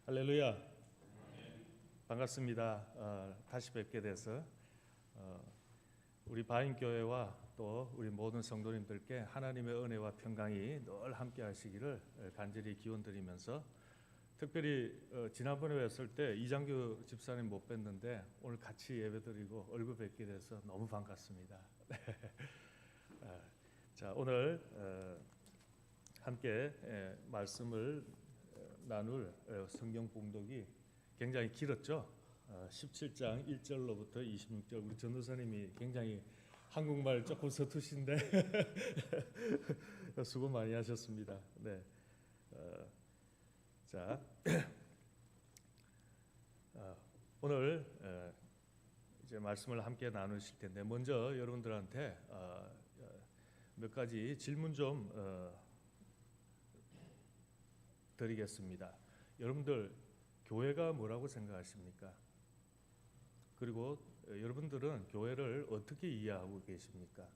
할렐루야. 반갑습니다. 다시 뵙게 돼서 우리 바인교회와 또 우리 모든 성도님들께 하나님의 은혜와 평강이 늘 함께 하시기를 간절히 기원드리면서, 특별히 지난번에 뵀을 때 이장규 집사님 못 뵀는데 오늘 같이 예배드리고 얼굴 뵙게 돼서 너무 반갑습니다. 자, 오늘 함께 말씀을 나눌 성경 봉독이 굉장히 길었죠. 17장 1절로부터 26절. 우리 전도사님이 굉장히 한국말 조금 서투신데 수고 많이 하셨습니다. 네. 자, 오늘 이제 말씀을 함께 나누실 텐데, 먼저 여러분들한테 몇 가지 질문 좀 드리겠습니다. 여러분들 교회가 뭐라고 생각하십니까? 그리고 여러분들은 교회를 어떻게 이해하고 계십니까?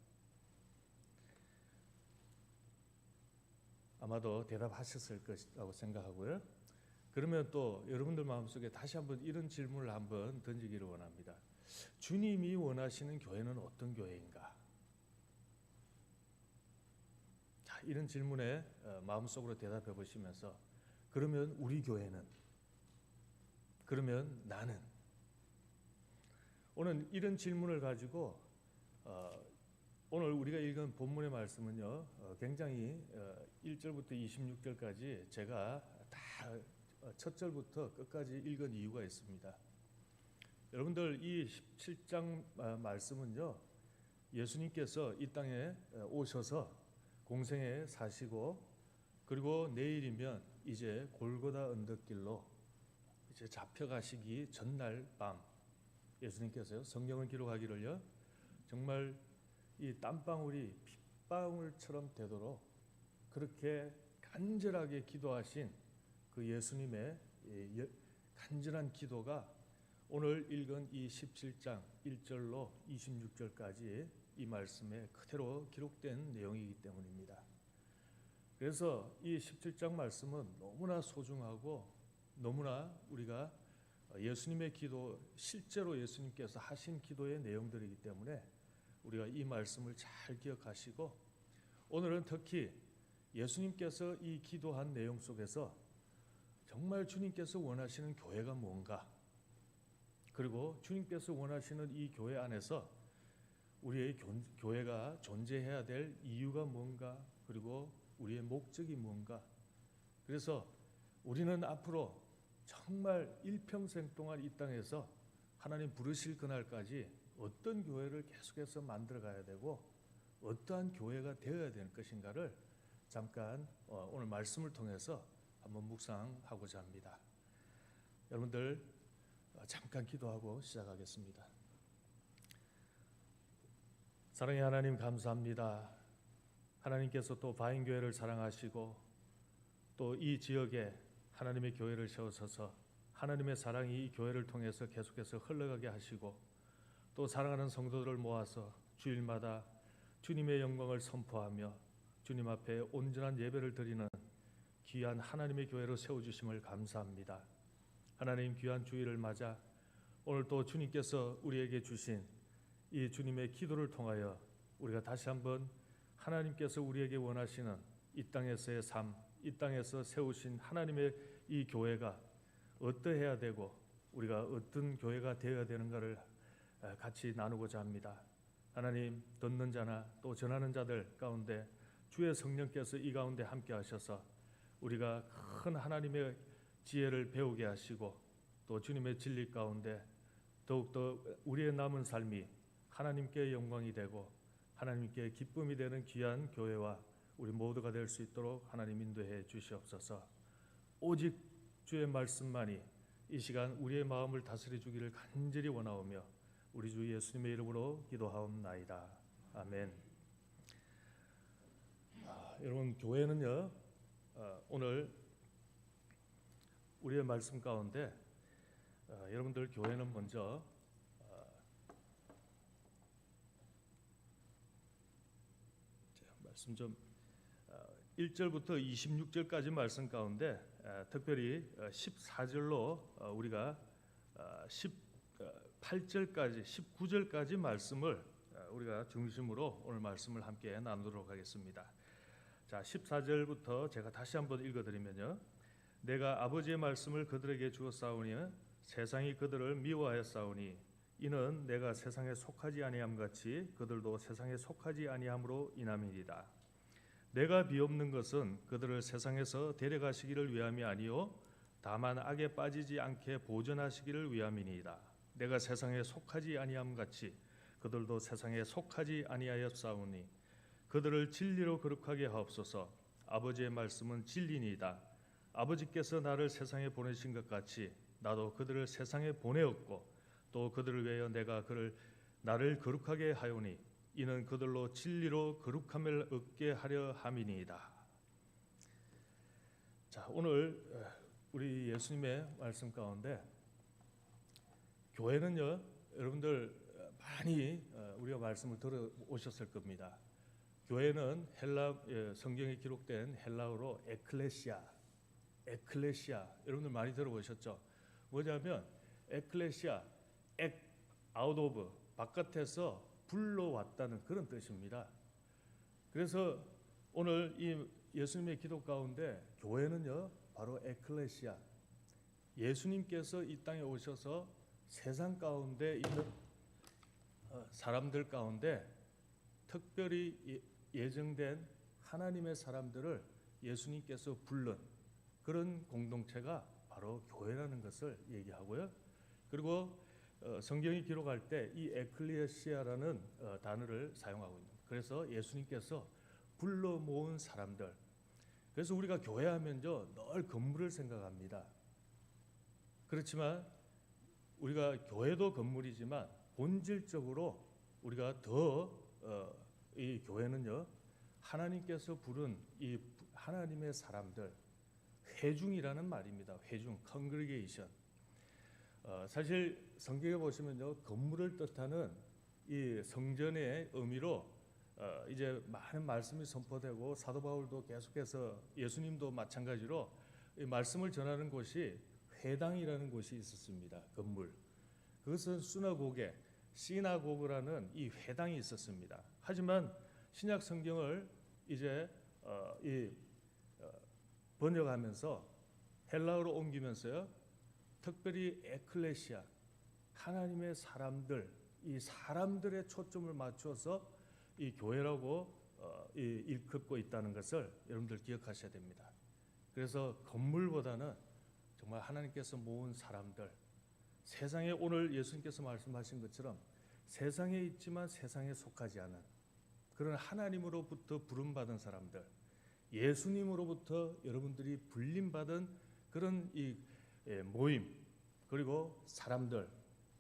아마도 대답하셨을 것이라고 생각하고요. 그러면 또 여러분들 마음속에 다시 한번 이런 질문을 한번 던지기를 원합니다. 주님이 원하시는 교회는 어떤 교회인가? 자, 이런 질문에 마음속으로 대답해 보시면서, 그러면 우리 교회는, 그러면 나는, 오늘 이런 질문을 가지고 오늘 우리가 읽은 본문의 말씀은요, 굉장히 1절부터 26절까지 제가 다 첫 절부터 끝까지 읽은 이유가 있습니다. 여러분들 이 17장 말씀은요, 예수님께서 이 땅에 오셔서 공생에 사시고, 그리고 내일이면 이제 골고다 언덕길로 이제 잡혀가시기 전날 밤, 예수님께서요, 성경을 기록하기를요, 정말 이 땀방울이 핏방울처럼 되도록 그렇게 간절하게 기도하신 그 예수님의 간절한 기도가 오늘 읽은 이 17장 1절로 26절까지 이 말씀에 그대로 기록된 내용이기 때문입니다. 그래서 이 17장 말씀은 너무나 소중하고 너무나 우리가 예수님의 기도, 실제로 예수님께서 하신 기도의 내용들이기 때문에 우리가 이 말씀을 잘 기억하시고, 오늘은 특히 예수님께서 이 기도한 내용 속에서 정말 주님께서 원하시는 교회가 뭔가, 그리고 주님께서 원하시는 이 교회 안에서 우리의 교회가 존재해야 될 이유가 뭔가, 그리고 우리의 목적이 뭔가, 그래서 우리는 앞으로 정말 일평생 동안 이 땅에서 하나님 부르실 그날까지 어떤 교회를 계속해서 만들어 가야 되고 어떠한 교회가 되어야 될 것인가를 잠깐 오늘 말씀을 통해서 한번 묵상하고자 합니다. 여러분들 잠깐 기도하고 시작하겠습니다. 사랑의 하나님, 감사합니다. 하나님께서 또 바인교회를 사랑하시고 또 이 지역에 하나님의 교회를 세우셔서 하나님의 사랑이 이 교회를 통해서 계속해서 흘러가게 하시고, 또 사랑하는 성도들을 모아서 주일마다 주님의 영광을 선포하며 주님 앞에 온전한 예배를 드리는 귀한 하나님의 교회로 세워주심을 감사합니다. 하나님, 귀한 주일을 맞아 오늘 또 주님께서 우리에게 주신 이 주님의 기도를 통하여 우리가 다시 한번 하나님께서 우리에게 원하시는 이 땅에서의 삶, 이 땅에서 세우신 하나님의 이 교회가 어떠해야 되고 우리가 어떤 교회가 되어야 되는가를 같이 나누고자 합니다. 하나님, 듣는 자나 또 전하는 자들 가운데 주의 성령께서 이 가운데 함께 하셔서 우리가 큰 하나님의 지혜를 배우게 하시고, 또 주님의 진리 가운데 더욱더 우리의 남은 삶이 하나님께 영광이 되고 하나님께 기쁨이 되는 귀한 교회와 우리 모두가 될 수 있도록 하나님 인도해 주시옵소서. 오직 주의 말씀만이 이 시간 우리의 마음을 다스려 주기를 간절히 원하오며 우리 주 예수님의 이름으로 기도하옵나이다. 아멘. 여러분, 교회는요, 오늘 우리의 말씀 가운데 여러분들 교회는 먼저 말씀 좀 1절부터 26절까지 말씀 가운데 특별히 14절로 우리가 18절까지 19절까지 말씀을 우리가 중심으로 오늘 말씀을 함께 나누도록 하겠습니다. 자, 14절부터 제가 다시 한번 읽어드리면요. 내가 아버지의 말씀을 그들에게 주었사오니 세상이 그들을 미워하였사오니 이는 내가 세상에 속하지 아니함 같이 그들도 세상에 속하지 아니함으로 인함이니이다. 내가 비옵는 것은 그들을 세상에서 데려가시기를 위함이 아니요 다만 악에 빠지지 않게 보존하시기를 위함이니이다. 내가 세상에 속하지 아니함 같이 그들도 세상에 속하지 아니하였사오니 그들을 진리로 거룩하게 하옵소서. 아버지의 말씀은 진리니이다. 아버지께서 나를 세상에 보내신 것 같이 나도 그들을 세상에 보내었고 또 그들을 위하여 내가 나를 거룩하게 하오니 이는 그들로 진리로 거룩함을 얻게 하려 함이니이다. 자, 오늘 우리 예수님의 말씀 가운데 교회는요, 여러분들 많이 우리가 말씀을 들어오셨을 겁니다. 교회는 성경에 기록된 헬라어로 에클레시아, 여러분들 많이 들어보셨죠? 뭐냐면 에클레시아, out of, 바깥에서 불러왔다는 그런 뜻입니다. 그래서 오늘 이 예수님의 기도 가운데 교회는요, 바로 에클레시아, 예수님께서 이 땅에 오셔서 세상 가운데 있는 사람들 가운데 특별히 예정된 하나님의 사람들을 예수님께서 부른 그런 공동체가 바로 교회라는 것을 얘기하고요. 그리고 성경이 기록할 때 이 에클레시아라는 단어를 사용하고 있는. 그래서 예수님께서 불러 모은 사람들. 그래서 우리가 교회하면요 늘 건물을 생각합니다. 그렇지만 우리가 교회도 건물이지만 본질적으로 우리가 이 교회는요 하나님께서 부른 이 하나님의 사람들, 회중이라는 말입니다. 회중, 컨그리게이션. 사실 성경에 보시면요 건물을 뜻하는 이 성전의 의미로 이제 많은 말씀이 선포되고 사도 바울도 계속해서 예수님도 마찬가지로 이 말씀을 전하는 곳이 회당이라는 곳이 있었습니다. 건물. 그것은 시나고그라는 이 회당이 있었습니다. 하지만 신약 성경을 이제 번역하면서 헬라어로 옮기면서요. 특별히 에클레시아, 하나님의 사람들, 이 사람들의 초점을 맞춰서 이 교회라고 일컫고 있다는 것을 여러분들 기억하셔야 됩니다. 그래서 건물보다는 정말 하나님께서 모은 사람들, 세상에 오늘 예수님께서 말씀하신 것처럼 세상에 있지만 세상에 속하지 않은 그런 하나님으로부터 부름받은 사람들, 예수님으로부터 여러분들이 불림받은 그런 이 모임, 그리고 사람들,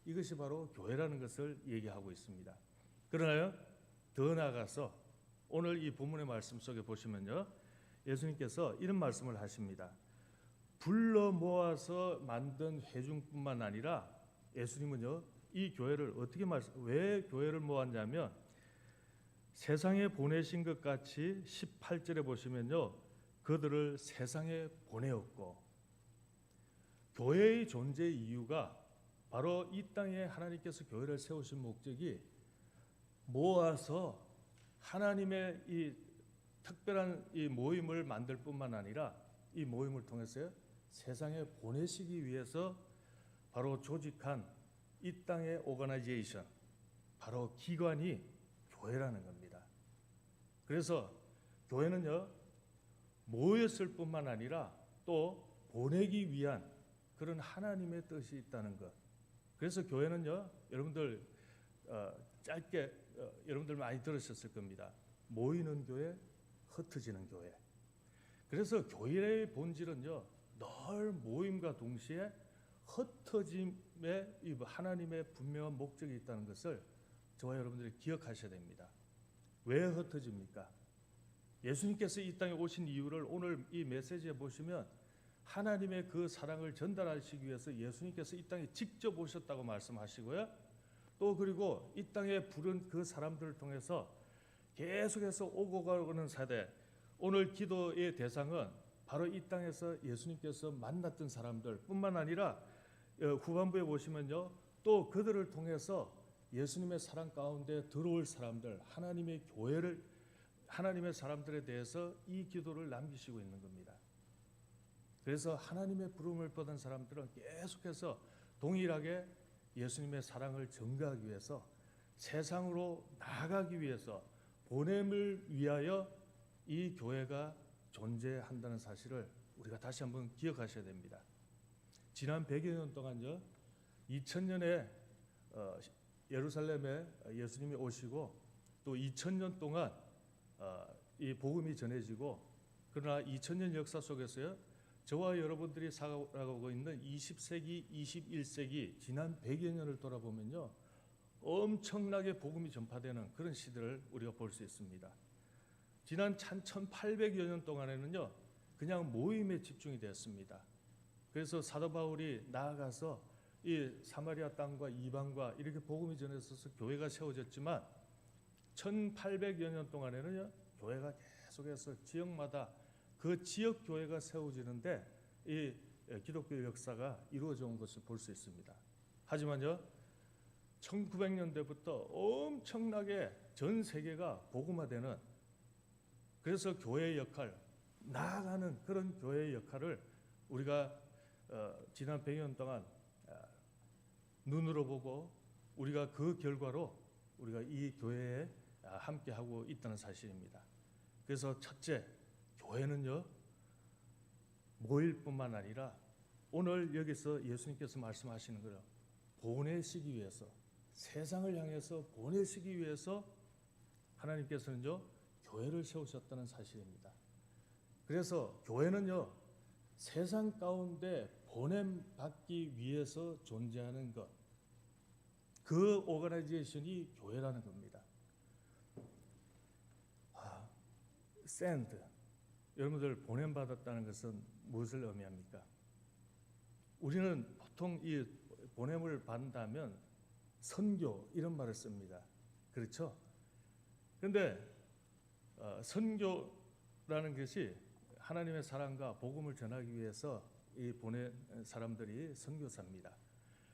이것이 바로 교회라는 것을 얘기하고 있습니다. 그러나요, 더 나아가서 오늘 이 본문의 말씀 속에 보시면요, 예수님께서 이런 말씀을 하십니다. 불러 모아서 만든 회중뿐만 아니라 예수님은요, 이 교회를 왜 교회를 모았냐면 세상에 보내신 것 같이 18절에 보시면요, 그들을 세상에 보내었고, 교회의 존재 이유가 바로 이 땅에 하나님께서 교회를 세우신 목적이 모아서 하나님의 이 특별한 이 모임을 만들 뿐만 아니라 이 모임을 통해서 세상에 보내시기 위해서 바로 조직한 이 땅의 오거나이제이션, 바로 기관이 교회라는 겁니다. 그래서 교회는요 모였을 뿐만 아니라 또 보내기 위한 그런 하나님의 뜻이 있다는 것. 그래서 교회는요 여러분들 짧게 여러분들 많이 들으셨을 겁니다. 모이는 교회, 흩어지는 교회. 그래서 교회의 본질은요 늘 모임과 동시에 흩어짐에 하나님의 분명한 목적이 있다는 것을 저와 여러분들이 기억하셔야 됩니다. 왜 흩어집니까? 예수님께서 이 땅에 오신 이유를 오늘 이 메시지에 보시면 하나님의 그 사랑을 전달하시기 위해서 예수님께서 이 땅에 직접 오셨다고 말씀하시고요. 또 그리고 이 땅에 부른 그 사람들을 통해서 계속해서 오고 가는 세대, 오늘 기도의 대상은 바로 이 땅에서 예수님께서 만났던 사람들뿐만 아니라 후반부에 보시면요, 또 그들을 통해서 예수님의 사랑 가운데 들어올 사람들, 하나님의 교회를, 하나님의 사람들에 대해서 이 기도를 남기시고 있는 겁니다. 그래서 하나님의 부름을 받은 사람들은 계속해서 동일하게 예수님의 사랑을 전가하기 위해서, 세상으로 나아가기 위해서, 보냄을 위하여 이 교회가 존재한다는 사실을 우리가 다시 한번 기억하셔야 됩니다. 지난 100여 년 동안요, 2000년에 예루살렘에 예수님이 오시고 또 2000년 동안 이 복음이 전해지고, 그러나 2000년 역사 속에서요, 저와 여러분들이 살아가고 있는 20세기, 21세기 지난 100여 년을 돌아보면요, 엄청나게 복음이 전파되는 그런 시대를 우리가 볼 수 있습니다. 지난 1800여 년 동안에는요, 그냥 모임에 집중이 되었습니다. 그래서 사도 바울이 나아가서 이 사마리아 땅과 이방과 이렇게 복음이 전해져서 교회가 세워졌지만, 1800여 년 동안에는요, 교회가 계속해서 지역마다 그 지역 교회가 세워지는데 이 기독교 역사가 이루어져 온 것을 볼 수 있습니다. 하지만요, 1900년대부터 엄청나게 전 세계가 복음화되는, 그래서 교회의 역할, 나아가는 그런 교회의 역할을 우리가 지난 100여 년 동안 눈으로 보고, 우리가 그 결과로 우리가 이 교회에 함께 하고 있다는 사실입니다. 그래서 첫째, 교회는요, 모일 뿐만 아니라 오늘 여기서 예수님께서 말씀하시는 거예요. 보내시기 위해서, 세상을 향해서 보내시기 위해서 하나님께서는요, 교회를 세우셨다는 사실입니다. 그래서 교회는요, 세상 가운데 보냄받기 위해서 존재하는 것, 그 오거나이제이션이 교회라는 겁니다. send, 여러분들 보냄받았다는 것은 무엇을 의미합니까? 우리는 보통 이 보냄을 받는다면 선교 이런 말을 씁니다. 그렇죠? 그런데 선교라는 것이 하나님의 사랑과 복음을 전하기 위해서 이 보낸 사람들이 선교사입니다.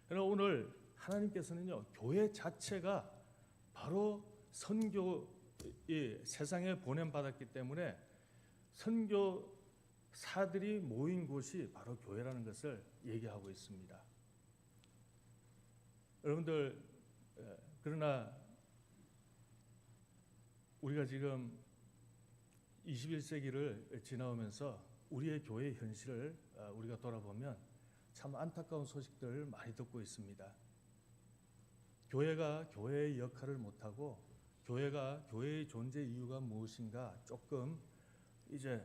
그러나 오늘 하나님께서는요, 교회 자체가 바로 선교, 이 세상에 보냄받았기 때문에 선교사들이 모인 곳이 바로 교회라는 것을 얘기하고 있습니다. 여러분들, 그러나 우리가 지금 21세기를 지나오면서 우리의 교회의 현실을 우리가 돌아보면 참 안타까운 소식들을 많이 듣고 있습니다. 교회가 교회의 역할을 못하고, 교회가 교회의 존재 이유가 무엇인가 조금 이제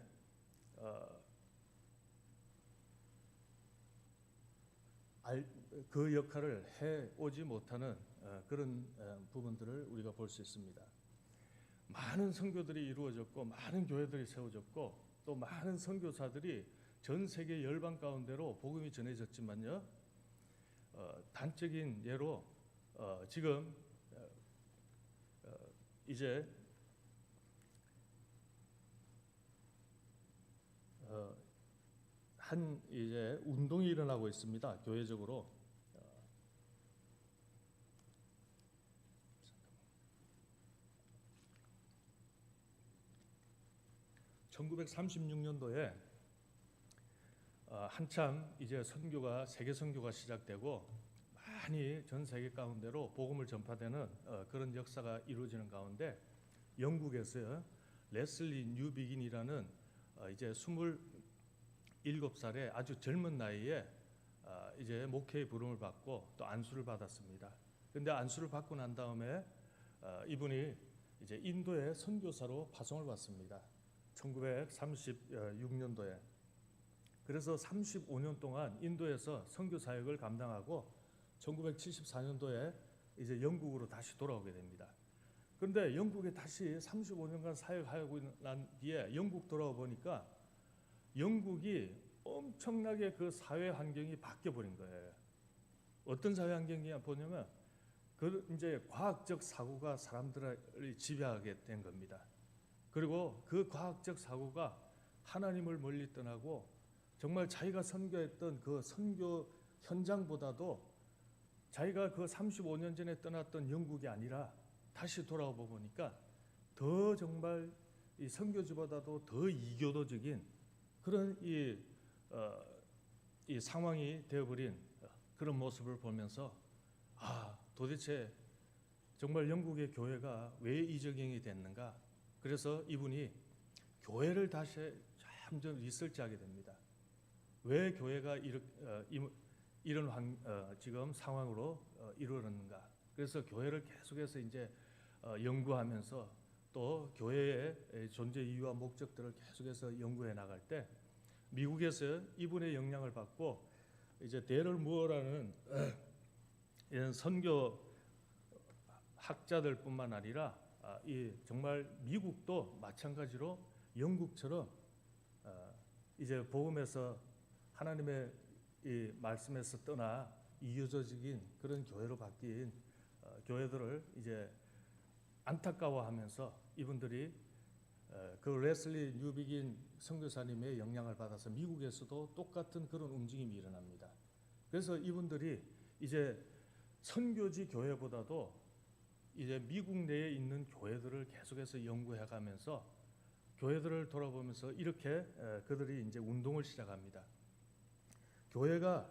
그 역할을 해오지 못하는 그런 부분들을 우리가 볼 수 있습니다. 많은 선교들이 이루어졌고, 많은 교회들이 세워졌고, 또 많은 선교사들이 전 세계 열방 가운데로 복음이 전해졌지만요, 단적인 예로 지금 이제 한 이제 운동이 일어나고 있습니다. 교회적으로. 1936년도에 한참 이제 선교가, 세계 선교가 시작되고 많이 전 세계 가운데로 복음을 전파되는 그런 역사가 이루어지는 가운데, 영국에서요, 레슬리 뉴비긴이라는 이제 27살의 아주 젊은 나이에 이제 목회의 부름을 받고 또 안수를 받았습니다. 그런데 안수를 받고 난 다음에 이분이 이제 인도의 선교사로 파송을 받습니다. 1936년도에. 그래서 35년 동안 인도에서 선교 사역을 감당하고 1974년도에 이제 영국으로 다시 돌아오게 됩니다. 그런데 영국에 다시 35년간 사역하고 난 뒤에 영국 돌아와 보니까 영국이 엄청나게 그 사회 환경이 바뀌어 버린 거예요. 어떤 사회 환경이 보냐면 그 이제 과학적 사고가 사람들을 지배하게 된 겁니다. 그리고 그 과학적 사고가 하나님을 멀리 떠나고 정말 자기가 선교했던 그 선교 현장보다도 자기가 그 35년 전에 떠났던 영국이 아니라 다시 돌아와 보니까 더 정말 이 선교지보다도 더 이교도적인 그런 이 상황이 되어버린 그런 모습을 보면서 도대체 정말 영국의 교회가 왜 이적용이 됐는가? 그래서 이분이 교회를 다시 한번 리서치하게 됩니다. 왜 교회가 이런 지금 상황으로 이르렀는가? 그래서 교회를 계속해서 이제 연구하면서 또 교회의 존재 이유와 목적들을 계속해서 연구해 나갈 때 미국에서 이분의 영향을 받고 이제 데럴 무어라는 이런 선교 학자들뿐만 아니라 이 정말 미국도 마찬가지로 영국처럼 이제 복음에서 하나님의 이 말씀에서 떠나 이교도적인 그런 교회로 바뀐 교회들을 이제 안타까워하면서 이분들이 그 레슬리 뉴비긴 선교사님의 영향을 받아서 미국에서도 똑같은 그런 움직임이 일어납니다. 그래서 이분들이 이제 선교지 교회보다도 이제 미국 내에 있는 교회들을 계속해서 연구해가면서 교회들을 돌아보면서 이렇게 그들이 이제 운동을 시작합니다. 교회가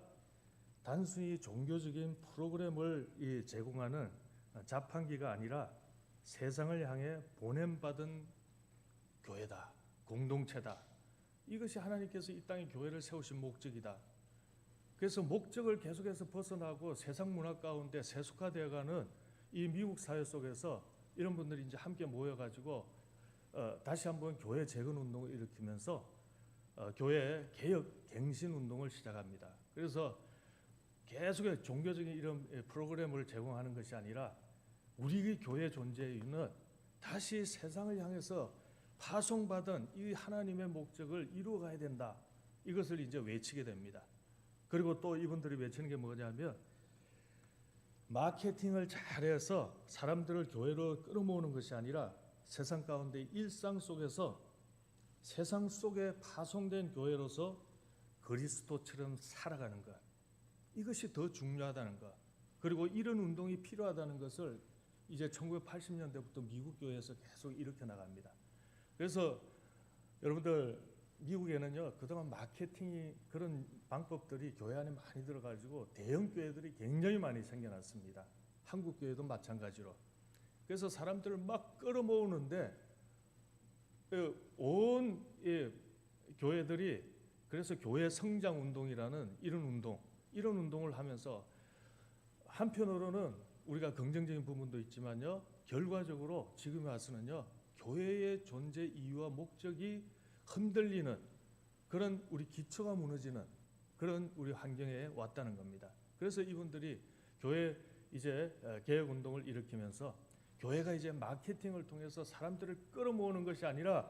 단순히 종교적인 프로그램을 제공하는 자판기가 아니라 세상을 향해 보냄받은 교회다, 공동체다. 이것이 하나님께서 이 땅에 교회를 세우신 목적이다. 그래서 목적을 계속해서 벗어나고 세상 문화 가운데 세속화되어가는 이 미국 사회 속에서 이런 분들이 이제 함께 모여가지고 다시 한번 교회 재건 운동을 일으키면서 교회 개혁 갱신 운동을 시작합니다. 그래서 계속해서 종교적인 이런 프로그램을 제공하는 것이 아니라 우리 교회 존재의 이유는 다시 세상을 향해서 파송받은 이 하나님의 목적을 이루어가야 된다. 이것을 이제 외치게 됩니다. 그리고 또 이분들이 외치는 게 뭐냐면 마케팅을 잘해서 사람들을 교회로 끌어모으는 것이 아니라 세상 가운데 일상 속에서 세상 속에 파송된 교회로서 그리스도처럼 살아가는 것, 이것이 더 중요하다는 것, 그리고 이런 운동이 필요하다는 것을 이제 1980년대부터 미국 교회에서 계속 일으켜 나갑니다. 그래서 여러분들 미국에는요 그동안 마케팅이 그런 방법들이 교회 안에 많이 들어가지고 대형 교회들이 굉장히 많이 생겨났습니다. 한국 교회도 마찬가지로. 그래서 사람들을 막 끌어모으는데 온 교회들이 그래서 교회 성장 운동이라는 이런 운동을 하면서 한편으로는 우리가 긍정적인 부분도 있지만요 결과적으로 지금 와서는요 교회의 존재 이유와 목적이 흔들리는 그런 우리 기초가 무너지는 그런 우리 환경에 왔다는 겁니다. 그래서 이분들이 교회 이제 개혁 운동을 일으키면서 교회가 이제 마케팅을 통해서 사람들을 끌어모으는 것이 아니라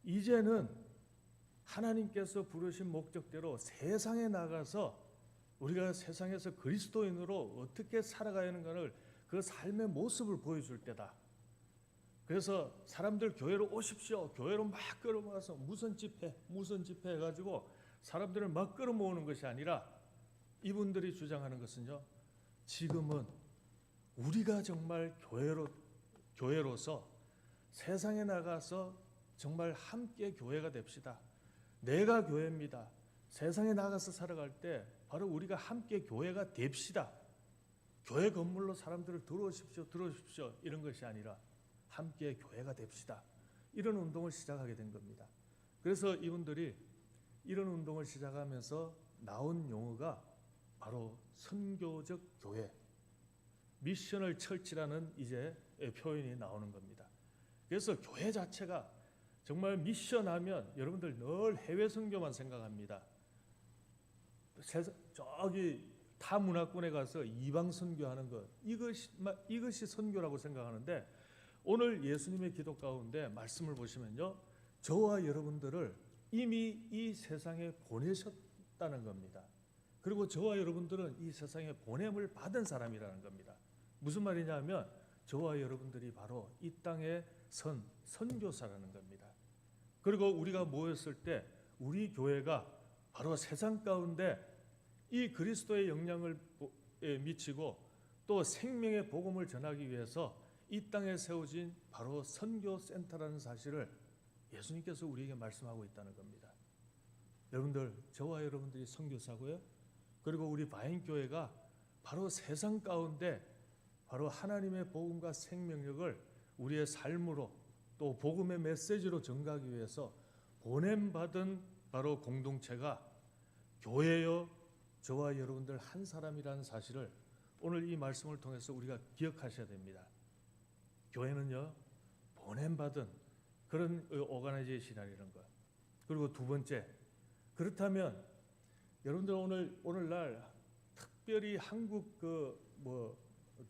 이제는 하나님께서 부르신 목적대로 세상에 나가서 우리가 세상에서 그리스도인으로 어떻게 살아가야 하는가를 그 삶의 모습을 보여줄 때다. 그래서 사람들 교회로 오십시오. 교회로 막 끌어모아서 무슨 집회 해가지고 사람들을 막 끌어모으는 것이 아니라 이분들이 주장하는 것은요. 지금은 우리가 정말 교회로서 세상에 나가서 정말 함께 교회가 됩시다. 내가 교회입니다. 세상에 나가서 살아갈 때 바로 우리가 함께 교회가 됩시다. 교회 건물로 사람들을 들어오십시오. 이런 것이 아니라 함께 교회가 됩시다. 이런 운동을 시작하게 된 겁니다. 그래서 이분들이 이런 운동을 시작하면서 나온 용어가 바로 선교적 교회, 미셔널 처치라는 이제 표현이 나오는 겁니다. 그래서 교회 자체가 정말 미션하면 여러분들 늘 해외 선교만 생각합니다. 저기 타 문화권에 가서 이방 선교하는 것, 이것이 선교라고 생각하는데 오늘 예수님의 기도 가운데 말씀을 보시면요, 저와 여러분들을 이미 이 세상에 보내셨다는 겁니다. 그리고 저와 여러분들은 이 세상에 보냄을 받은 사람이라는 겁니다. 무슨 말이냐면 저와 여러분들이 바로 이 땅에 선교사라는 겁니다. 그리고 우리가 모였을 때 우리 교회가 바로 세상 가운데 이 그리스도의 영향을 미치고 또 생명의 복음을 전하기 위해서 이 땅에 세워진 바로 선교센터라는 사실을 예수님께서 우리에게 말씀하고 있다는 겁니다. 여러분들, 저와 여러분들이 선교사고요. 그리고 우리 바인교회가 바로 세상 가운데 바로 하나님의 복음과 생명력을 우리의 삶으로 또 복음의 메시지로 전가하기 위해서 보냄받은 바로 공동체가 교회여 저와 여러분들 한 사람이라는 사실을 오늘 이 말씀을 통해서 우리가 기억하셔야 됩니다. 교회는요, 보냄받은 그런 오가나이제이션이라는 것. 그리고 두 번째, 그렇다면 여러분들 오늘날 특별히 한국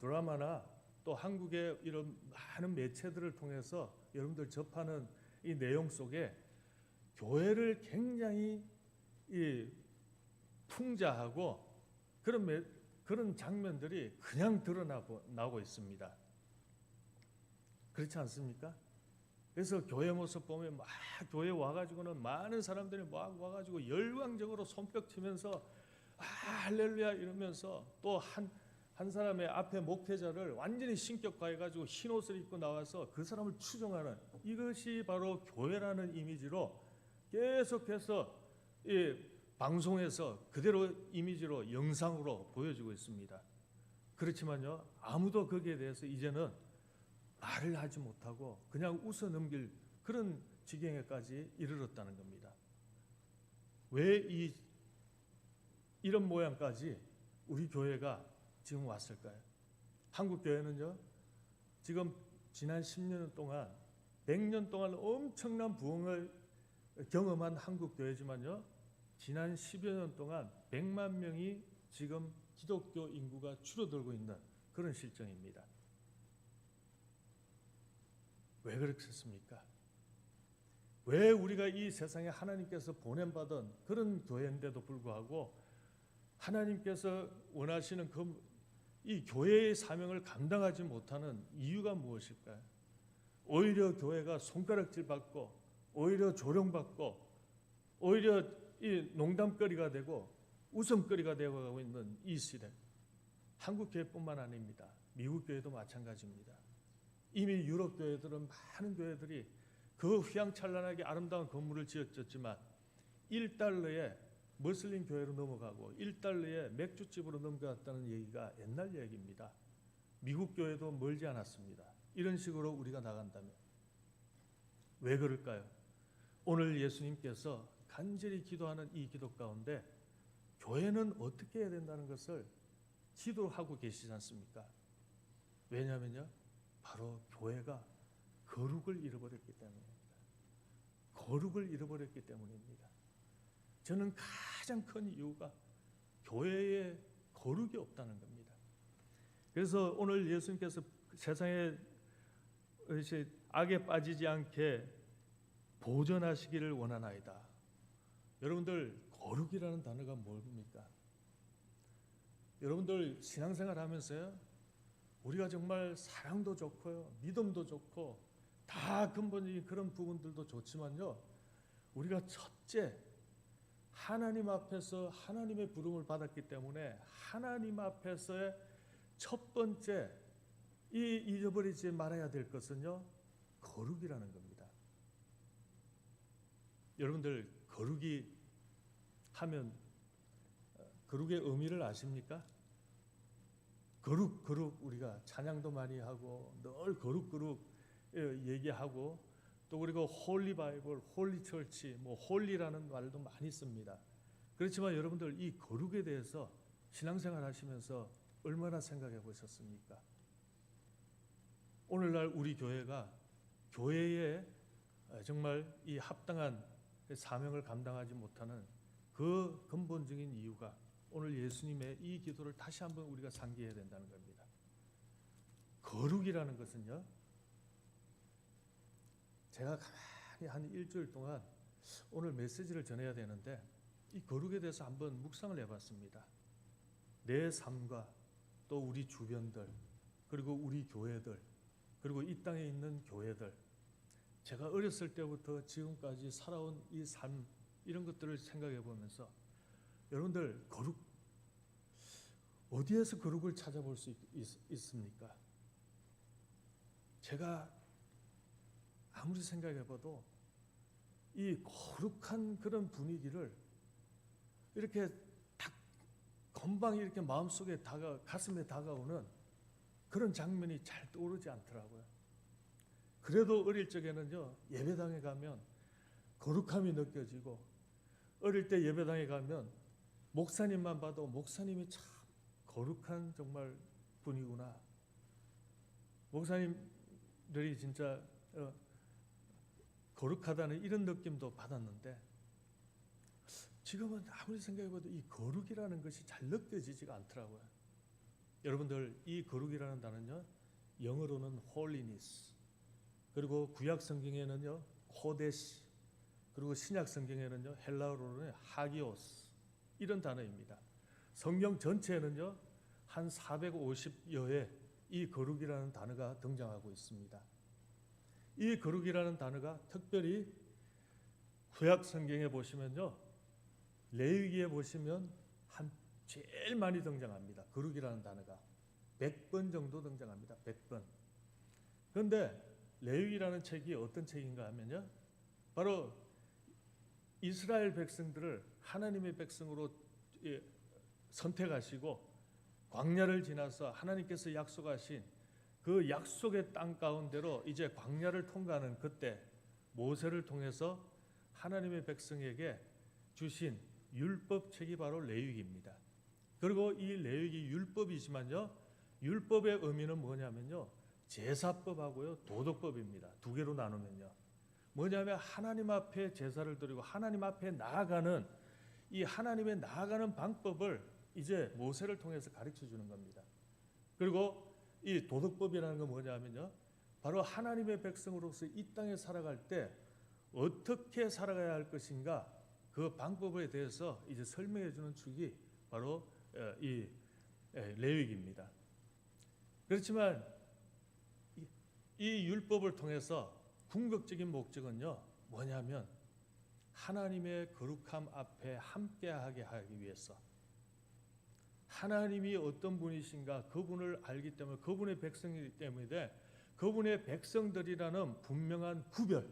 드라마나 또 한국의 이런 많은 매체들을 통해서 여러분들 접하는 이 내용 속에 교회를 굉장히 풍자하고 그런 장면들이 그냥 드러나고 있습니다. 그렇지 않습니까? 그래서 교회 모습 보면 막 교회 와가지고는 많은 사람들이 막 와가지고 열광적으로 손뼉 치면서 할렐루야 이러면서 또 한 사람의 앞에 목회자를 완전히 신격화해가지고 흰 옷을 입고 나와서 그 사람을 추종하는, 이것이 바로 교회라는 이미지로 계속해서 이 방송에서 그대로 이미지로 영상으로 보여주고 있습니다. 그렇지만요, 아무도 거기에 대해서 이제는 말을 하지 못하고 그냥 웃어 넘길 그런 지경에까지 이르렀다는 겁니다. 왜 이런 모양까지 우리 교회가 지금 왔을까요? 한국 교회는요, 지금 지난 10년 동안 100년 동안 엄청난 부흥을 경험한 한국 교회지만요, 지난 10여 년 동안 100만 명이 지금 기독교 인구가 줄어들고 있는 그런 실정입니다. 왜 그렇겠습니까? 왜 우리가 이 세상에 하나님께서 보냄받은 그런 교회인데도 불구하고 하나님께서 원하시는 이 교회의 사명을 감당하지 못하는 이유가 무엇일까요? 오히려 교회가 손가락질 받고 오히려 조롱받고 오히려 이 농담거리가 되고 웃음거리가 되어가고 있는 이 시대, 한국 교회뿐만 아닙니다. 미국 교회도 마찬가지입니다. 이미 유럽 교회들은 많은 교회들이 그 휘황찬란하게 아름다운 건물을 지었지만 1달러에 무슬림 교회로 넘어가고 1달러에 맥주집으로 넘어갔다는 얘기가 옛날 얘기입니다. 미국 교회도 멀지 않았습니다. 이런 식으로 우리가 나간다면 왜 그럴까요? 오늘 예수님께서 간절히 기도하는 이 기도 가운데 교회는 어떻게 해야 된다는 것을 기도하고 계시지 않습니까? 왜냐하면요, 바로 교회가 거룩을 잃어버렸기 때문입니다. 거룩을 잃어버렸기 때문입니다. 저는 가장 큰 이유가 교회에 거룩이 없다는 겁니다. 그래서 오늘 예수님께서 세상에 악에 빠지지 않게 보존하시기를 원하나이다. 여러분들, 거룩이라는 단어가 뭡니까? 여러분들 신앙생활 하면서요, 우리가 정말 사랑도 좋고요, 믿음도 좋고 다 근본적인 그런 부분들도 좋지만요, 우리가 첫째 하나님 앞에서 하나님의 부름을 받았기 때문에 하나님 앞에서의 첫 번째 잊어버리지 말아야 될 것은요, 거룩이라는 겁니다. 여러분들, 거룩이 하면 거룩의 의미를 아십니까? 거룩 우리가 찬양도 많이 하고 늘 거룩 얘기하고 또 그리고 홀리 바이블, 홀리 처치, 홀리라는 말도 많이 씁니다. 그렇지만 여러분들, 이 거룩에 대해서 신앙생활 하시면서 얼마나 생각해 보셨습니까? 오늘날 우리 교회가 교회에 정말 이 합당한 사명을 감당하지 못하는 그 근본적인 이유가 오늘 예수님의 이 기도를 다시 한번 우리가 상기해야 된다는 겁니다. 거룩이라는 것은요, 제가 가만히 한 일주일 동안 오늘 메시지를 전해야 되는데 이 거룩에 대해서 한번 묵상을 해봤습니다. 내 삶과 또 우리 주변들, 그리고 우리 교회들, 그리고 이 땅에 있는 교회들, 제가 어렸을 때부터 지금까지 살아온 이 삶, 이런 것들을 생각해 보면서 여러분들 거룩, 어디에서 거룩을 찾아볼 수 있습니까? 제가 아무리 생각해 봐도 이 거룩한 그런 분위기를 이렇게 딱 금방 이렇게 마음속에 가슴에 다가오는 그런 장면이 잘 떠오르지 않더라고요. 그래도 어릴 적에는요, 예배당에 가면 거룩함이 느껴지고, 어릴 때 예배당에 가면 목사님만 봐도 목사님이 참 거룩한 정말 분이구나, 목사님들이 진짜 거룩하다는 이런 느낌도 받았는데, 지금은 아무리 생각해봐도 이 거룩이라는 것이 잘 느껴지지가 않더라고요. 여러분들, 이 거룩이라는 단어는요, 영어로는 holiness, 그리고 구약 성경에는요 코데시, 그리고 신약 성경에는요 헬라어로는 하기오스, 이런 단어입니다. 성경 전체에는요 한 450여의 이 거룩이라는 단어가 등장하고 있습니다. 이 거룩이라는 단어가 특별히 구약 성경에 보시면요, 레위기에 보시면 한 제일 많이 등장합니다. 거룩이라는 단어가 100번 정도 등장합니다. 100번. 그런데 레위기라는 책이 어떤 책인가 하면요, 바로 이스라엘 백성들을 하나님의 백성으로 선택하시고 광야를 지나서 하나님께서 약속하신 그 약속의 땅 가운데로 이제 광야를 통과하는 그때 모세를 통해서 하나님의 백성에게 주신 율법책이 바로 레위기입니다. 그리고 이 레위기 율법이지만요, 율법의 의미는 뭐냐면요, 제사법하고요 도덕법입니다. 두 개로 나누면요, 뭐냐면 하나님 앞에 제사를 드리고 하나님 앞에 나아가는 이 하나님의 나아가는 방법을 이제 모세를 통해서 가르쳐 주는 겁니다. 그리고 이 도덕법이라는 건 뭐냐면요, 바로 하나님의 백성으로서 이 땅에 살아갈 때 어떻게 살아가야 할 것인가, 그 방법에 대해서 이제 설명해 주는 축이 바로 이 레위기입니다. 그렇지만 이 율법을 통해서 궁극적인 목적은요 뭐냐면 하나님의 거룩함 앞에 함께하게 하기 위해서, 하나님이 어떤 분이신가 그분을 알기 때문에, 그분의 백성이기 때문에 그분의 백성들이라는 분명한 구별,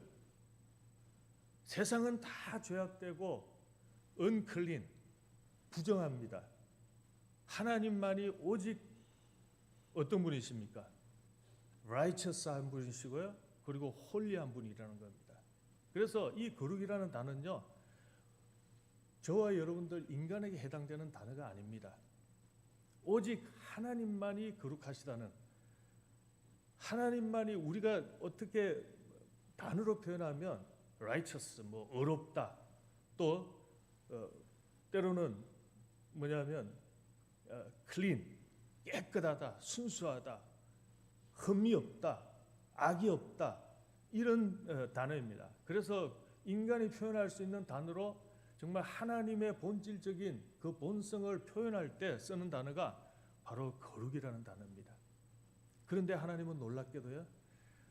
세상은 다 죄악되고 언클린, 부정합니다. 하나님만이 오직 어떤 분이십니까? righteous한 분이시고요, 그리고 홀리한 분이라는 겁니다. 그래서 이 거룩이라는 단어는요, 저와 여러분들 인간에게 해당되는 단어가 아닙니다. 오직 하나님만이 거룩하시다는, 하나님만이, 우리가 어떻게 단어로 표현하면 righteous, 뭐 의롭다, 또 때로는 뭐냐면 clean, 깨끗하다, 순수하다, 흠이 없다, 악이 없다, 이런 단어입니다. 그래서 인간이 표현할 수 있는 단어로 정말 하나님의 본질적인 그 본성을 표현할 때 쓰는 단어가 바로 거룩이라는 단어입니다. 그런데 하나님은 놀랍게도요,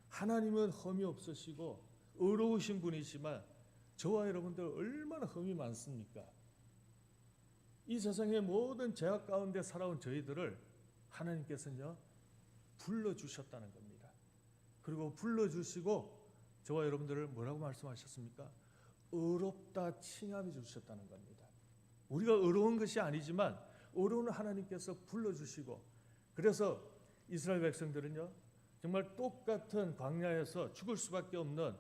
하나님은 흠이 없으시고 의로우신 분이시지만 저와 여러분들 얼마나 흠이 많습니까? 이 세상의 모든 죄악 가운데 살아온 저희들을 하나님께서는요 불러주셨다는 겁니다. 그리고 불러주시고 저와 여러분들을 뭐라고 말씀하셨습니까? 의롭다 칭함해 주셨다는 겁니다. 우리가 의로운 것이 아니지만 의로운 하나님께서 불러주시고, 그래서 이스라엘 백성들은요 정말 똑같은 광야에서 죽을 수밖에 없는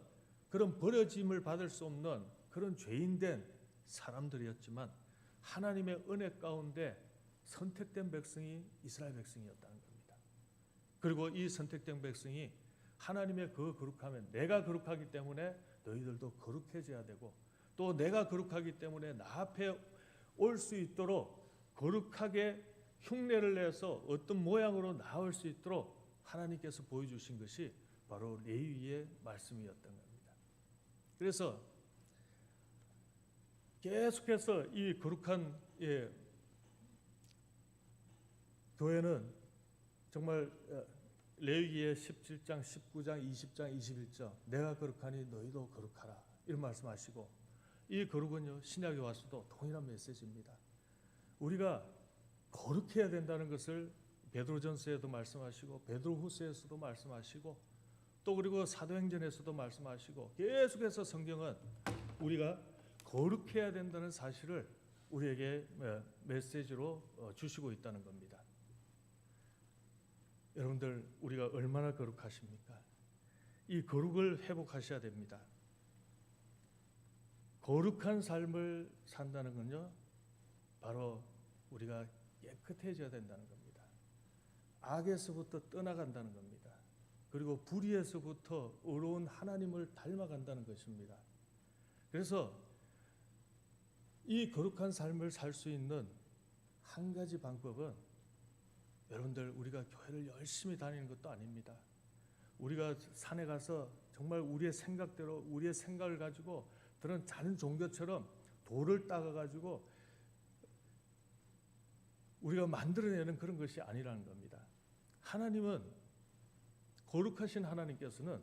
그런 버려짐을 받을 수 없는 그런 죄인된 사람들이었지만 하나님의 은혜 가운데 선택된 백성이 이스라엘 백성이었다는 겁니다. 그리고 이 선택된 백성이 하나님의 그 거룩함에, 내가 거룩하기 때문에 너희들도 거룩해져야 되고, 또 내가 거룩하기 때문에 나 앞에 올 수 있도록 거룩하게 흉내를 내서 어떤 모양으로 나올 수 있도록 하나님께서 보여주신 것이 바로 레위기의 말씀이었던 겁니다. 그래서 계속해서 이 거룩한 교회는 정말 레위기의 17장, 19장, 20장, 21장 내가 거룩하니 너희도 거룩하라 이런 말씀하시고, 이 거룩은요 신약에 와서도 동일한 메시지입니다. 우리가 거룩해야 된다는 것을 베드로전서에도 말씀하시고 베드로후서에서도 말씀하시고 또 그리고 사도행전에서도 말씀하시고 계속해서 성경은 우리가 거룩해야 된다는 사실을 우리에게 메시지로 주시고 있다는 겁니다. 여러분들 우리가 얼마나 거룩하십니까? 이 거룩을 회복하셔야 됩니다. 거룩한 삶을 산다는 건요 바로 우리가 깨끗해져야 된다는 겁니다. 악에서부터 떠나간다는 겁니다. 그리고 불의에서부터 의로운 하나님을 닮아간다는 것입니다. 그래서 이 거룩한 삶을 살 수 있는 한 가지 방법은 여러분들 우리가 교회를 열심히 다니는 것도 아닙니다. 우리가 산에 가서 정말 우리의 생각대로 우리의 생각을 가지고 그런 작은 종교처럼 돌을 닦아가지고 우리가 만들어내는 그런 것이 아니라는 겁니다. 하나님은 거룩하신 하나님께서는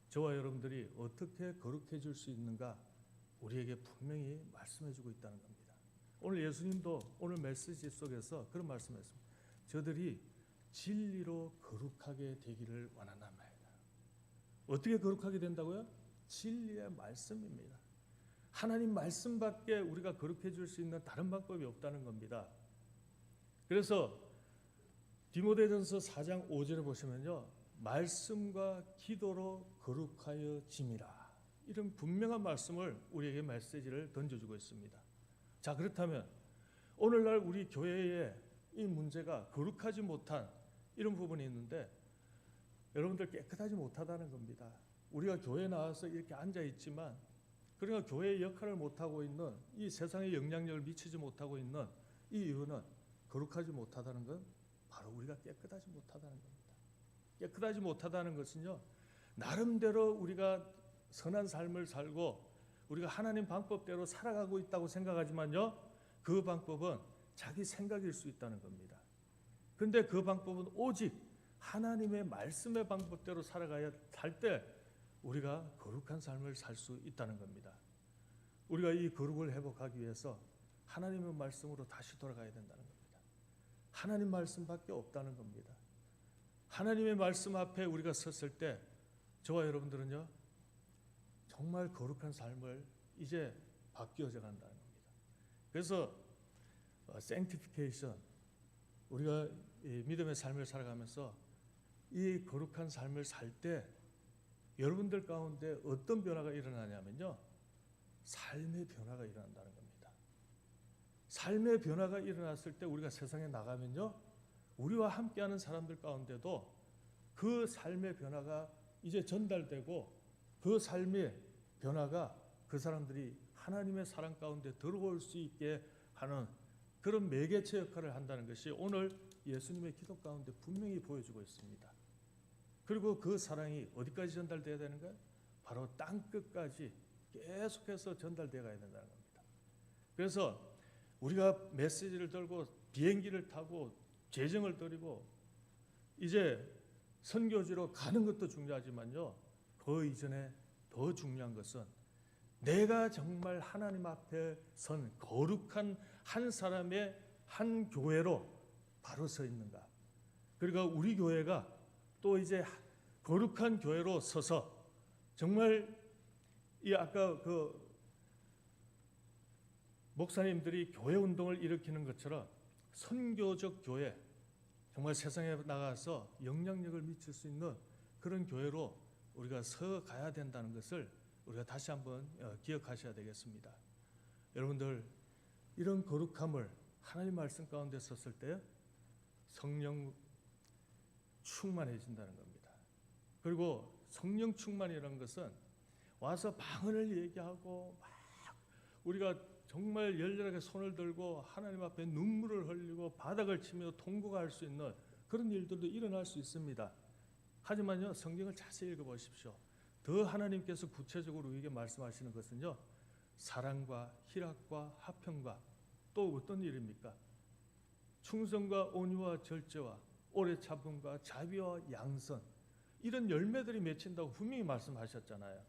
저와 여러분들이 어떻게 거룩해질 수 있는가 우리에게 분명히 말씀해주고 있다는 겁니다. 오늘 예수님도 오늘 메시지 속에서 그런 말씀했습니다. 저들이 진리로 거룩하게 되기를 원하나이다. 어떻게 거룩하게 된다고요? 진리의 말씀입니다. 하나님 말씀밖에 우리가 거룩해질 수 있는 다른 방법이 없다는 겁니다. 그래서 디모데전서 4장 5절에 보시면요, 말씀과 기도로 거룩하여 짐이라, 이런 분명한 말씀을 우리에게 메시지를 던져주고 있습니다. 자, 그렇다면 오늘날 우리 교회에 이 문제가 거룩하지 못한 이런 부분이 있는데 여러분들 깨끗하지 못하다는 겁니다. 우리가 교회에 나와서 이렇게 앉아 있지만 그러니까 교회의 역할을 못하고 있는, 이 세상에 영향력을 미치지 못하고 있는 이 이유는 거룩하지 못하다는 건 바로 우리가 깨끗하지 못하다는 겁니다. 깨끗하지 못하다는 것은요, 나름대로 우리가 선한 삶을 살고 우리가 하나님 방법대로 살아가고 있다고 생각하지만요, 그 방법은 자기 생각일 수 있다는 겁니다. 그런데 그 방법은 오직 하나님의 말씀의 방법대로 살아가야 살 때 우리가 거룩한 삶을 살 수 있다는 겁니다. 우리가 이 거룩을 회복하기 위해서 하나님의 말씀으로 다시 돌아가야 된다는 겁니다. 하나님 말씀밖에 없다는 겁니다. 하나님의 말씀 앞에 우리가 섰을 때 저와 여러분들은요 정말 거룩한 삶을 이제 바뀌어져 간다는 겁니다. 그래서 sanctification, 우리가 이 믿음의 삶을 살아가면서 이 거룩한 삶을 살 때 여러분들 가운데 어떤 변화가 일어나냐면요, 삶의 변화가 일어난다는 겁니다. 삶의 변화가 일어났을 때 우리가 세상에 나가면요, 우리와 함께하는 사람들 가운데도 그 삶의 변화가 이제 전달되고 그 삶의 변화가 그 사람들이 하나님의 사랑 가운데 들어올 수 있게 하는 그런 매개체 역할을 한다는 것이 오늘 예수님의 기도 가운데 분명히 보여주고 있습니다. 그리고 그 사랑이 어디까지 전달돼야 되는가? 바로 땅 끝까지 계속해서 전달되어 가야 된다는 겁니다. 그래서 우리가 메시지를 들고 비행기를 타고 재정을 들이고 이제 선교지로 가는 것도 중요하지만요, 그 이전에 더 중요한 것은 내가 정말 하나님 앞에 선 거룩한 한 사람의 한 교회로 바로 서 있는가. 그러니까 우리 교회가 또 이제 거룩한 교회로 서서 정말 이 아까 그 목사님들이 교회 운동을 일으키는 것처럼 선교적 교회, 정말 세상에 나가서 영향력을 미칠 수 있는 그런 교회로 우리가 서 가야 된다는 것을 우리가 다시 한번 기억하셔야 되겠습니다. 여러분들 이런 거룩함을 하나님 말씀 가운데 섰을 때 성령 충만해진다는 겁니다. 그리고 성령 충만이라는 것은 와서 방언을 얘기하고 막 우리가 정말 열렬하게 손을 들고 하나님 앞에 눈물을 흘리고 바닥을 치며 통곡할 수 있는 그런 일들도 일어날 수 있습니다. 하지만요, 성경을 자세히 읽어보십시오. 더 하나님께서 구체적으로 우리에게 말씀하시는 것은요, 사랑과 희락과 화평과 또 어떤 일입니까? 충성과 온유와 절제와 오래 참음과 자비와 양선, 이런 열매들이 맺힌다고 분명히 말씀하셨잖아요.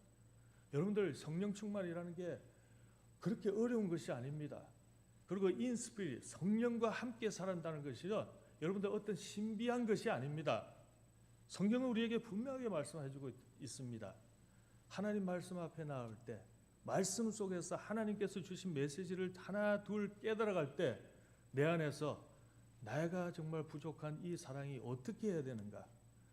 여러분들 성령 충만이라는 게 그렇게 어려운 것이 아닙니다. 그리고 인스피릿, 성령과 함께 살아간다는 것이요, 여러분들 어떤 신비한 것이 아닙니다. 성경은 우리에게 분명하게 말씀해주고 있습니다. 하나님 말씀 앞에 나올 때, 말씀 속에서 하나님께서 주신 메시지를 하나 둘 깨달아갈 때 내 안에서 내가 정말 부족한 이 사랑이 어떻게 해야 되는가,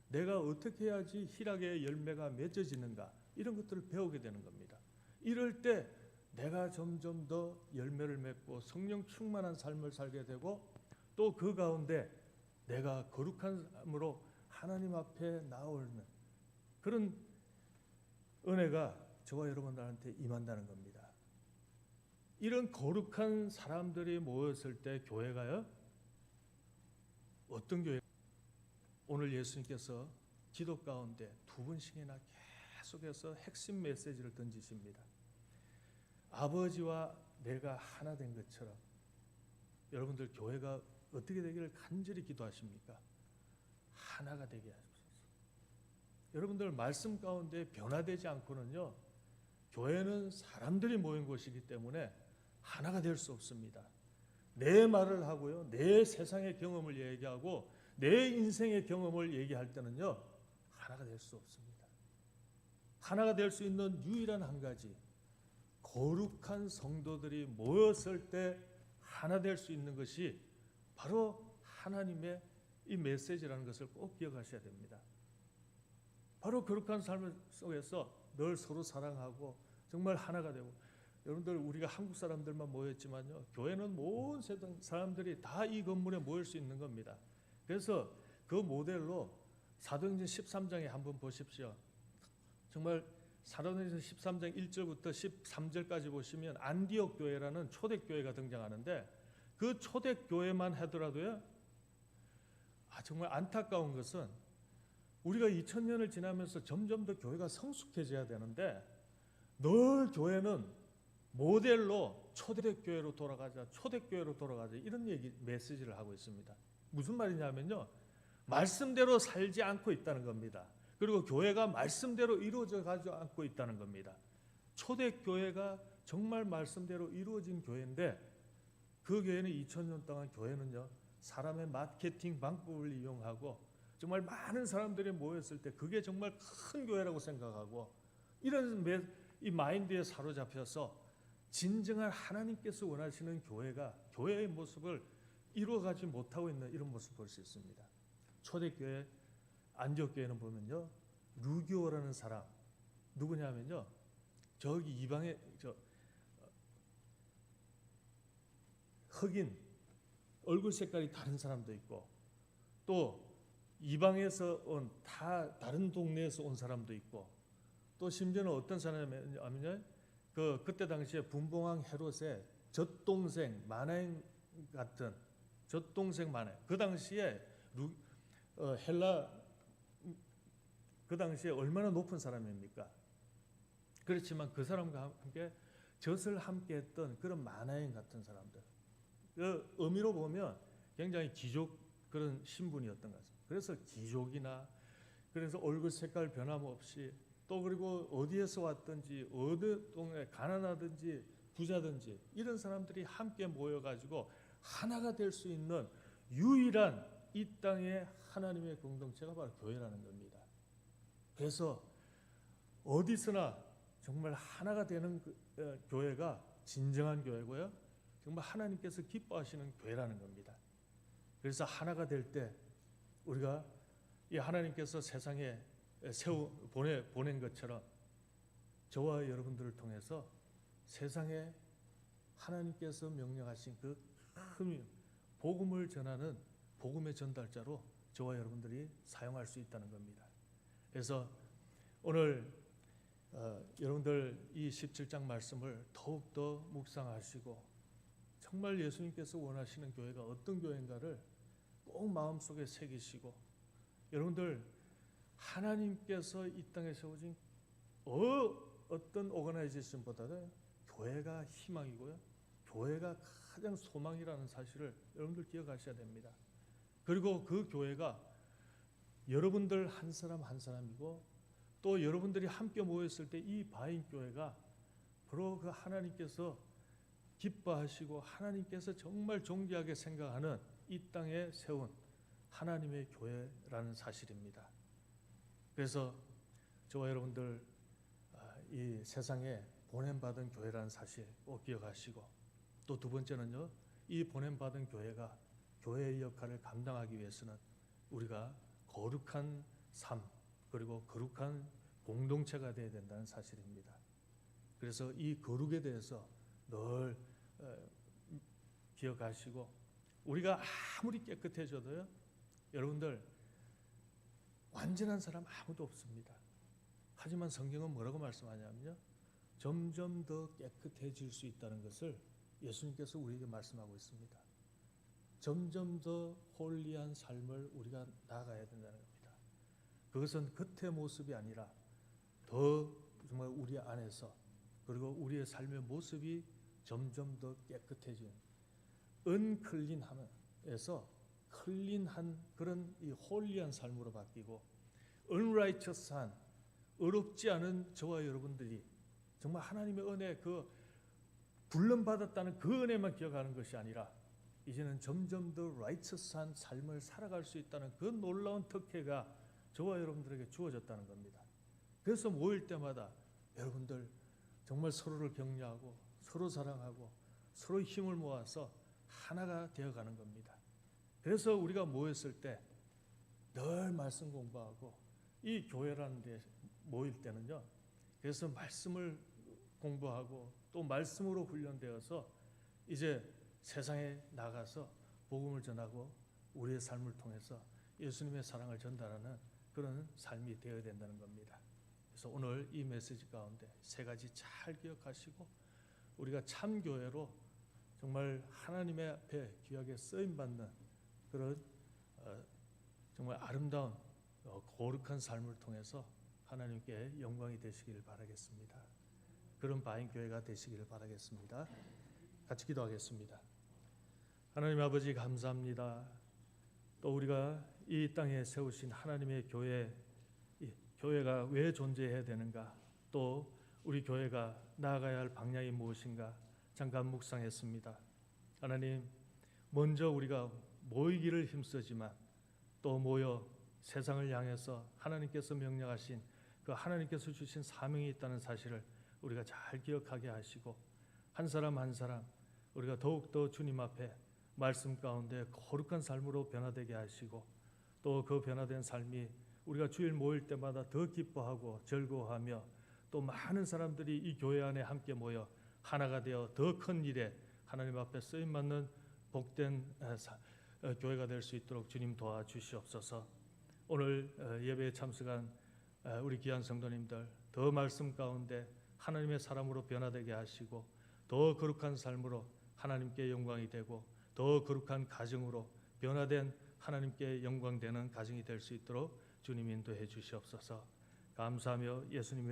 내가 어떻게 해야지 희락의 열매가 맺어지는가, 이런 것들을 배우게 되는 겁니다. 이럴 때 내가 점점 더 열매를 맺고 성령 충만한 삶을 살게 되고, 또 그 가운데 내가 거룩한 삶으로 하나님 앞에 나오는 그런 은혜가 저와 여러분들한테 임한다는 겁니다. 이런 거룩한 사람들이 모였을 때 교회가요, 어떤 교회? 오늘 예수님께서 기도 가운데 두 번씩이나 계속해서 핵심 메시지를 던지십니다. 아버지와 내가 하나 된 것처럼 여러분들 교회가 어떻게 되기를 간절히 기도하십니까? 하나가 되게 하소서. 여러분들 말씀 가운데 변화되지 않고는요, 교회는 사람들이 모인 곳이기 때문에 하나가 될 수 없습니다. 내 말을 하고요, 내 세상의 경험을 얘기하고 내 인생의 경험을 얘기할 때는요, 하나가 될 수 없습니다. 하나가 될 수 있는 유일한 한 가지, 거룩한 성도들이 모였을 때 하나 될 수 있는 것이 바로 하나님의 이 메시지라는 것을 꼭 기억하셔야 됩니다. 바로 거룩한 삶 속에서 늘 서로 사랑하고 정말 하나가 되고, 여러분들 우리가 한국 사람들만 모였지만요, 교회는 모든 세상 사람들이 다 이 건물에 모일 수 있는 겁니다. 그래서 그 모델로 사도행전 13장에 한번 보십시오. 정말 사도행전 13장 1절부터 13절까지 보시면 안디옥 교회라는 초대교회가 등장하는데, 그 초대교회만 하더라도요, 정말 안타까운 것은 우리가 2000년을 지나면서 점점 더 교회가 성숙해져야 되는데, 늘 교회는 모델로 초대교회로 돌아가자, 초대교회로 돌아가자, 이런 메시지를 하고 있습니다. 무슨 말이냐면요, 말씀대로 살지 않고 있다는 겁니다. 그리고 교회가 말씀대로 이루어져 가지 않고 있다는 겁니다. 초대교회가 정말 말씀대로 이루어진 교회인데, 그 교회는 2000년 동안 교회는요, 사람의 마케팅 방법을 이용하고 정말 많은 사람들이 모였을 때 그게 정말 큰 교회라고 생각하고, 이런 이 마인드에 사로잡혀서 진정한 하나님께서 원하시는 교회의 모습을 이루어가지 못하고 있는 이런 모습을 볼 수 있습니다. 초대교회 안디옥교회는 보면요, 루기오라는 사람, 누구냐면요, 저기 이방의 흑인, 얼굴 색깔이 다른 사람도 있고, 또 이방에서 온 다른 동네에서 온 사람도 있고, 또 심지어는 어떤 사람이냐면 그때 당시에 분봉왕 헤롯의 젖동생 마나행 같은, 젖동생 마나행, 그 당시에 헬라, 그 당시에 얼마나 높은 사람입니까? 그렇지만 그 사람과 함께 젖을 함께 했던 그런 마나행 같은 사람들, 그 의미로 보면 굉장히 귀족 그런 신분이었던 것 같습니다. 그래서 귀족이나, 그래서 얼굴 색깔 변함없이, 또 그리고 어디에서 왔든지, 어느 동네 가난하든지 부자든지 이런 사람들이 함께 모여가지고 하나가 될 수 있는 유일한 이 땅의 하나님의 공동체가 바로 교회라는 겁니다. 그래서 어디서나 정말 하나가 되는 교회가 진정한 교회고요, 정말 하나님께서 기뻐하시는 교회라는 겁니다. 그래서 하나가 될 때 우리가 이 하나님께서 세상에 보낸 것처럼 저와 여러분들을 통해서 세상에 하나님께서 명령하신 그 큰 복음을 전하는 복음의 전달자로 저와 여러분들이 사용할 수 있다는 겁니다. 그래서 오늘 여러분들 이 17장 말씀을 더욱더 묵상하시고, 정말 예수님께서 원하시는 교회가 어떤 교회인가를 꼭 마음속에 새기시고, 여러분들 하나님께서 이 땅에 세워진 어떤 오거나이제이션보다는 교회가 희망이고요, 교회가 가장 소망이라는 사실을 여러분들 기억하셔야 됩니다. 그리고 그 교회가 여러분들 한 사람 한 사람이고 또 여러분들이 함께 모였을 때 이 바인 교회가 바로 그 하나님께서 기뻐하시고 하나님께서 정말 존귀하게 생각하는 이 땅에 세운 하나님의 교회라는 사실입니다. 그래서 저와 여러분들 이 세상에 보냄받은 교회라는 사실 꼭 기억하시고, 또 두 번째는요, 이 보냄받은 교회가 교회의 역할을 감당하기 위해서는 우리가 거룩한 삶 그리고 거룩한 공동체가 되어야 된다는 사실입니다. 그래서 이 거룩에 대해서 늘 기억하시고, 우리가 아무리 깨끗해져도요, 여러분들 완전한 사람 아무도 없습니다. 하지만 성경은 뭐라고 말씀하냐면요, 점점 더 깨끗해질 수 있다는 것을 예수님께서 우리에게 말씀하고 있습니다. 점점 더 홀리한 삶을 우리가 나아가야 된다는 겁니다. 그것은 겉의 모습이 아니라 더 정말 우리 안에서, 그리고 우리의 삶의 모습이 점점 더 깨끗해지는 은클린함에서 클린한 그런 이 홀리한 삶으로 바뀌고, unrighteous한 의롭지 않은 저와 여러분들이 정말 하나님의 은혜, 그 불름받았다는 그 은혜만 기억하는 것이 아니라 이제는 점점 더 righteous한 삶을 살아갈 수 있다는 그 놀라운 특혜가 저와 여러분들에게 주어졌다는 겁니다. 그래서 모일 때마다 여러분들 정말 서로를 격려하고 서로 사랑하고 서로 힘을 모아서 하나가 되어가는 겁니다. 그래서 우리가 모였을 때 늘 말씀 공부하고, 이 교회라는 데 모일 때는요, 그래서 말씀을 공부하고 또 말씀으로 훈련되어서 이제 세상에 나가서 복음을 전하고 우리의 삶을 통해서 예수님의 사랑을 전달하는 그런 삶이 되어야 된다는 겁니다. 그래서 오늘 이 메시지 가운데 세 가지 잘 기억하시고, 우리가 참 교회로 정말 하나님의 앞에 귀하게 쓰임 받는 그런 정말 아름다운 거룩한 삶을 통해서 하나님께 영광이 되시기를 바라겠습니다. 그런 바인 교회가 되시기를 바라겠습니다. 같이 기도하겠습니다. 하나님 아버지, 감사합니다. 또 우리가 이 땅에 세우신 하나님의 교회, 교회가 왜 존재해야 되는가, 또 우리 교회가 나아가야 할 방향이 무엇인가 잠깐 묵상했습니다. 하나님, 먼저 우리가 모이기를 힘쓰지만 또 모여 세상을 향해서 하나님께서 명령하신 그 하나님께서 주신 사명이 있다는 사실을 우리가 잘 기억하게 하시고, 한 사람 한 사람 우리가 더욱더 주님 앞에 말씀 가운데 거룩한 삶으로 변화되게 하시고, 또 그 변화된 삶이 우리가 주일 모일 때마다 더 기뻐하고 즐거워하며, 또 많은 사람들이 이 교회 안에 함께 모여 하나가 되어 더 큰 일에 하나님 앞에 쓰임받는 복된 교회가 될 수 있도록 주님 도와주시옵소서. 오늘 예배에 참석한 우리 귀한 성도님들 더 말씀 가운데 하나님의 사람으로 변화되게 하시고, 더 거룩한 삶으로 하나님께 영광이 되고, 더 거룩한 가정으로 변화된 하나님께 영광되는 가정이 될 수 있도록 주님 인도해 주시옵소서. 감사하며 예수님의